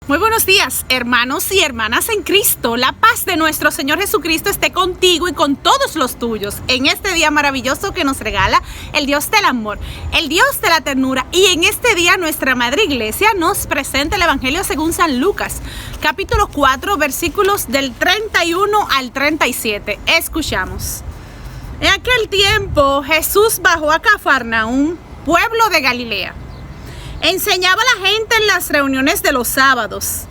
Muy buenos días, hermanos y hermanas en Cristo. La paz de nuestro Señor Jesucristo esté contigo y con todos los tuyos en este día maravilloso que nos regala el Dios del amor, el Dios de la ternura. Y en este día nuestra Madre Iglesia nos presenta el Evangelio según San Lucas, capítulo 4, versículos del 31 al 37. Escuchamos. En aquel tiempo Jesús bajó a Cafarnaúm, pueblo de Galilea. Enseñaba a la gente en las reuniones de los sábados,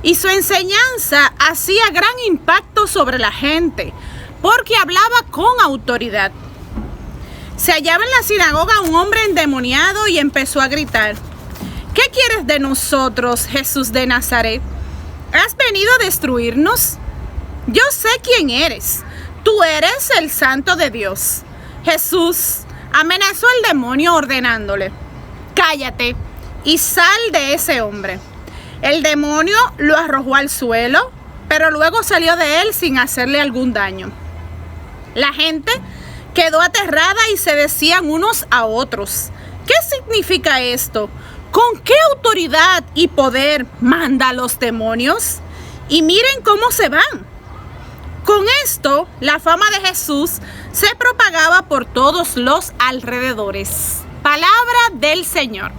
y su enseñanza hacía gran impacto sobre la gente, porque hablaba con autoridad. Se hallaba en la sinagoga un hombre endemoniado y empezó a gritar: ¿Qué quieres de nosotros, Jesús de Nazaret? ¿Has venido a destruirnos? Yo sé quién eres. Tú eres el Santo de Dios. Jesús amenazó al demonio ordenándole: cállate y sal de ese hombre. El demonio lo arrojó al suelo, pero luego salió de él sin hacerle algún daño. La gente quedó aterrada y se decían unos a otros: ¿qué significa esto? ¿Con qué autoridad y poder manda a los demonios? Y miren cómo se van. Con esto, la fama de Jesús se propagaba por todos los alrededores. Palabra del Señor.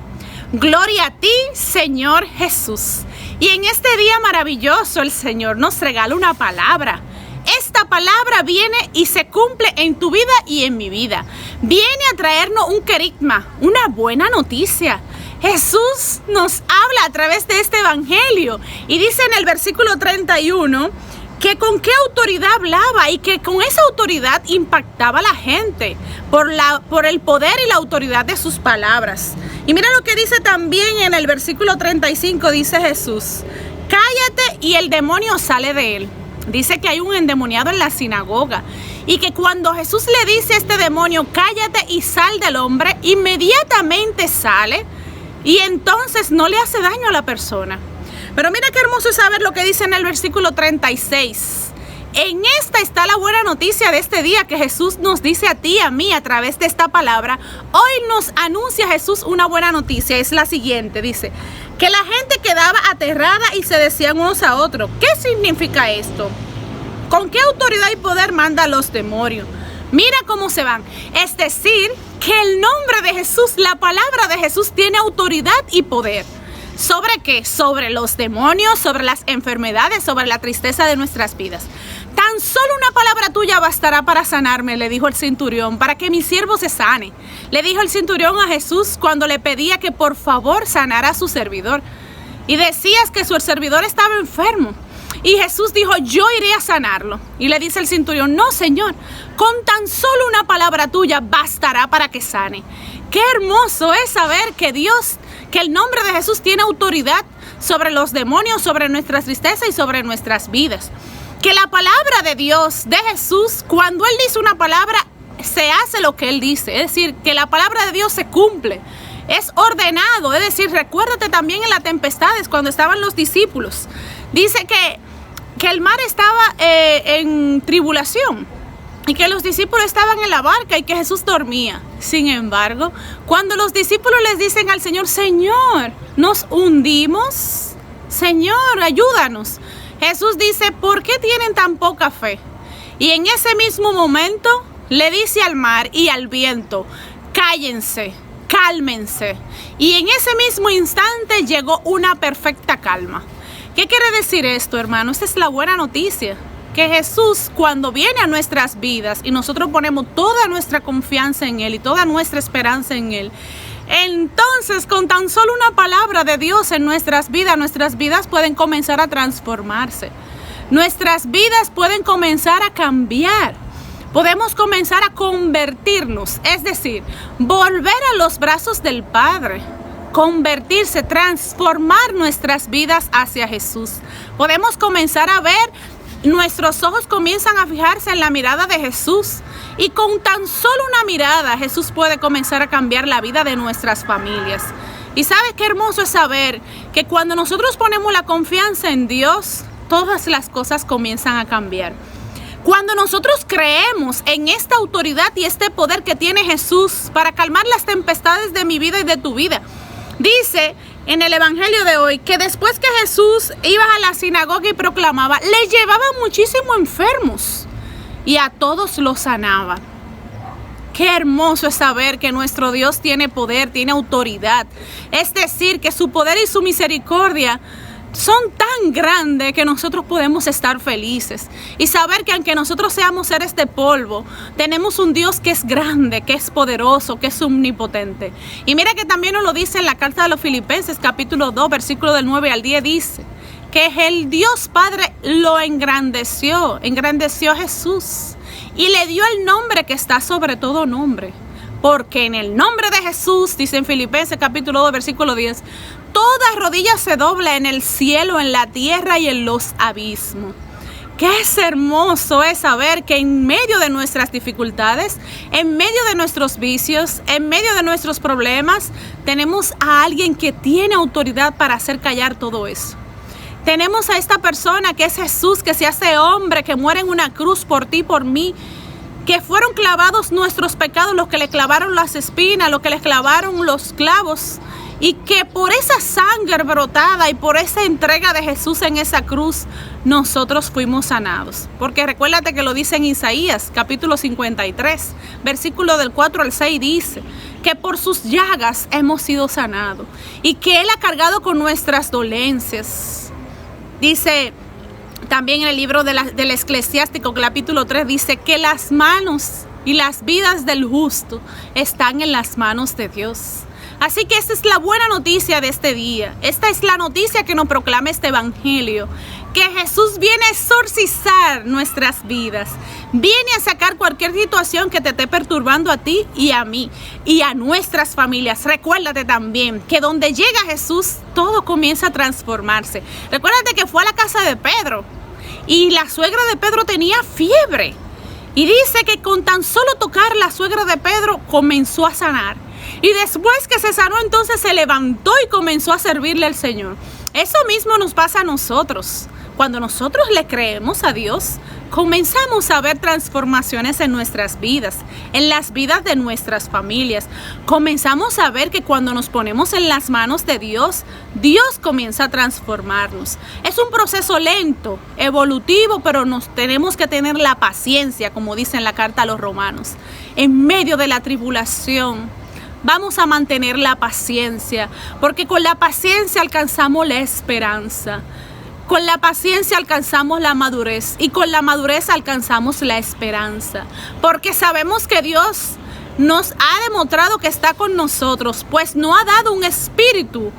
Gloria a ti, Señor Jesús. Y en este día maravilloso el Señor nos regala una palabra. Esta palabra viene y se cumple en tu vida y en mi vida. Viene a traernos un querigma, una buena noticia. Jesús nos habla a través de este evangelio y dice en el versículo 31 que con qué autoridad hablaba y que con esa autoridad impactaba a la gente por el poder y la autoridad de sus palabras. Y mira lo que dice también en el versículo 35, dice Jesús: cállate y el demonio sale de él. Dice que hay un endemoniado en la sinagoga y que cuando Jesús le dice a este demonio: cállate y sal del hombre, inmediatamente sale y entonces no le hace daño a la persona. Pero mira qué hermoso es saber lo que dice en el versículo 36. En esta está la buena noticia de este día que Jesús nos dice a ti y a mí a través de esta palabra. Hoy nos anuncia Jesús una buena noticia. Es la siguiente, dice que la gente quedaba aterrada y se decían unos a otros: ¿qué significa esto? ¿Con qué autoridad y poder manda a los demonios? Mira cómo se van. Es decir, que el nombre de Jesús, la palabra de Jesús tiene autoridad y poder. ¿Sobre qué? Sobre los demonios, sobre las enfermedades, sobre la tristeza de nuestras vidas. Tan solo una palabra tuya bastará para sanarme, le dijo el centurión, para que mi siervo se sane. Le dijo el centurión a Jesús cuando le pedía que por favor sanara a su servidor. Y decías que su servidor estaba enfermo. Y Jesús dijo: yo iré a sanarlo. Y le dice el centurión: no, Señor, con tan solo una palabra tuya bastará para que sane. Qué hermoso es saber que el nombre de Jesús tiene autoridad sobre los demonios, sobre nuestra tristeza y sobre nuestras vidas. Que la palabra de Dios, de Jesús, cuando Él dice una palabra, se hace lo que Él dice. Es decir, que la palabra de Dios se cumple. Es ordenado. Es decir, recuérdate también en las tempestades cuando estaban los discípulos. Dice que el mar estaba en tribulación y que los discípulos estaban en la barca y que Jesús dormía. Sin embargo, cuando los discípulos les dicen al Señor: Señor, nos hundimos, Señor, ayúdanos, Jesús dice: ¿por qué tienen tan poca fe? Y en ese mismo momento le dice al mar y al viento: cállense, cálmense. Y en ese mismo instante llegó una perfecta calma. ¿Qué quiere decir esto, hermano? Esta es la buena noticia. Que Jesús, cuando viene a nuestras vidas y nosotros ponemos toda nuestra confianza en Él y toda nuestra esperanza en Él, entonces con tan solo una palabra de Dios en nuestras vidas pueden comenzar a transformarse. Nuestras vidas pueden comenzar a cambiar. Podemos comenzar a convertirnos, es decir, volver a los brazos del Padre. Convertirse, transformar nuestras vidas hacia Jesús. Podemos comenzar a ver, nuestros ojos comienzan a fijarse en la mirada de Jesús y con tan solo una mirada Jesús puede comenzar a cambiar la vida de nuestras familias. Y ¿sabes qué hermoso es saber que cuando nosotros ponemos la confianza en Dios, todas las cosas comienzan a cambiar? Cuando nosotros creemos en esta autoridad y este poder que tiene Jesús para calmar las tempestades de mi vida y de tu vida, dice en el evangelio de hoy, que después que Jesús iba a la sinagoga y proclamaba, le llevaban muchísimos enfermos y a todos los sanaba. Qué hermoso es saber que nuestro Dios tiene poder, tiene autoridad. Es decir, que su poder y su misericordia son tan grandes que nosotros podemos estar felices y saber que aunque nosotros seamos seres de polvo, tenemos un Dios que es grande, que es poderoso, que es omnipotente. Y mira que también nos lo dice en la carta de los Filipenses, capítulo 2, versículo del 9 al 10, dice que el Dios Padre lo engrandeció a Jesús y le dio el nombre que está sobre todo nombre. Porque en el nombre de Jesús, dice en Filipenses capítulo 2, versículo 10, toda rodilla se dobla en el cielo, en la tierra y en los abismos. Qué es hermoso es saber que en medio de nuestras dificultades, en medio de nuestros vicios, en medio de nuestros problemas, tenemos a alguien que tiene autoridad para hacer callar todo eso. Tenemos a esta persona que es Jesús, que se hace hombre, que muere en una cruz por ti, por mí, que fueron clavados nuestros pecados, los que le clavaron las espinas, los que le clavaron los clavos, y que por esa sangre brotada y por esa entrega de Jesús en esa cruz, nosotros fuimos sanados. Porque recuérdate que lo dice en Isaías, capítulo 53, versículo del 4 al 6, dice que por sus llagas hemos sido sanados y que Él ha cargado con nuestras dolencias. Dice también en el libro del Eclesiástico, capítulo 3, dice que las manos y las vidas del justo están en las manos de Dios. Así que esta es la buena noticia de este día. Esta es la noticia que nos proclama este evangelio. Que Jesús viene a exorcizar nuestras vidas. Viene a sacar cualquier situación que te esté perturbando a ti y a mí y a nuestras familias. Recuérdate también que donde llega Jesús, todo comienza a transformarse. Recuérdate que fue a la casa de Pedro y la suegra de Pedro tenía fiebre. Y dice que con tan solo tocar la suegra de Pedro comenzó a sanar. Y después que se sanó, entonces se levantó y comenzó a servirle al Señor. Eso mismo nos pasa a nosotros. Cuando nosotros le creemos a Dios, comenzamos a ver transformaciones en nuestras vidas, en las vidas de nuestras familias. Comenzamos a ver que cuando nos ponemos en las manos de Dios, Dios comienza a transformarnos. Es un proceso lento, evolutivo, pero nos tenemos que tener la paciencia, como dice en la carta a los Romanos. En medio de la tribulación, vamos a mantener la paciencia, porque con la paciencia alcanzamos la esperanza. Con la paciencia alcanzamos la madurez y con la madurez alcanzamos la esperanza. Porque sabemos que Dios nos ha demostrado que está con nosotros, pues nos ha dado un espíritu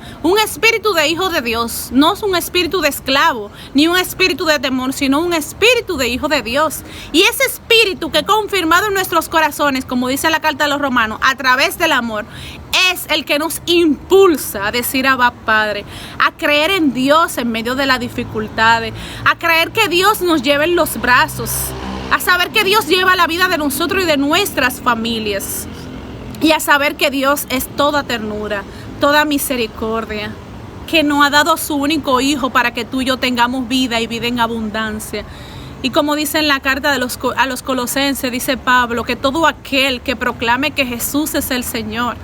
de hijo de Dios. No es un espíritu de esclavo, ni un espíritu de temor, sino un espíritu de hijo de Dios. Y ese espíritu que confirmado en nuestros corazones, como dice la carta de los Romanos, a través del amor, es el que nos impulsa a decir Abba Padre, a creer en Dios en medio de las dificultades, a creer que Dios nos lleva en los brazos, a saber que Dios lleva la vida de nosotros y de nuestras familias, y a saber que Dios es toda ternura, toda misericordia, que nos ha dado su único Hijo para que tú y yo tengamos vida y vida en abundancia. Y como dice en la carta a los Colosenses, dice Pablo, que todo aquel que proclame que Jesús es el Señor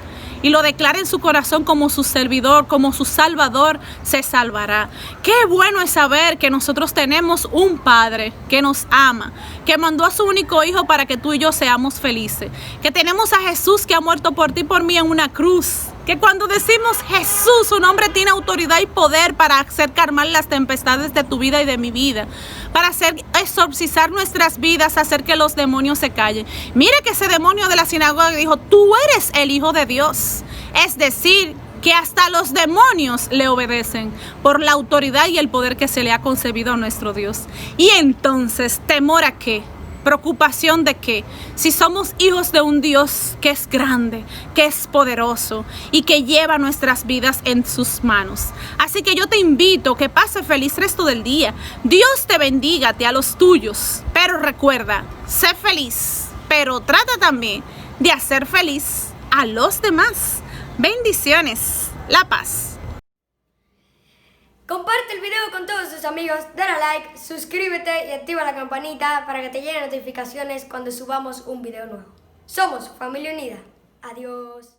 y lo declara en su corazón como su servidor, como su salvador, se salvará. Qué bueno es saber que nosotros tenemos un Padre que nos ama, que mandó a su único Hijo para que tú y yo seamos felices, que tenemos a Jesús que ha muerto por ti y por mí en una cruz, que cuando decimos Jesús, su nombre tiene autoridad y poder para hacer calmar las tempestades de tu vida y de mi vida, para hacer exorcizar nuestras vidas, hacer que los demonios se callen. Mira que ese demonio de la sinagoga dijo, tú eres el Hijo de Dios. Es decir, que hasta los demonios le obedecen por la autoridad y el poder que se le ha concebido a nuestro Dios. Y entonces, ¿temor a qué? ¿Preocupación de qué? Si somos hijos de un Dios que es grande, que es poderoso y que lleva nuestras vidas en sus manos. Así que yo te invito a que pase feliz resto del día. Dios te bendiga, a los tuyos. Pero recuerda, sé feliz, pero trata también de hacer feliz a los demás. Bendiciones. La paz. Comparte el video con todos tus amigos, dale a like, suscríbete y activa la campanita para que te lleguen notificaciones cuando subamos un video nuevo. Somos Familia Unida. Adiós.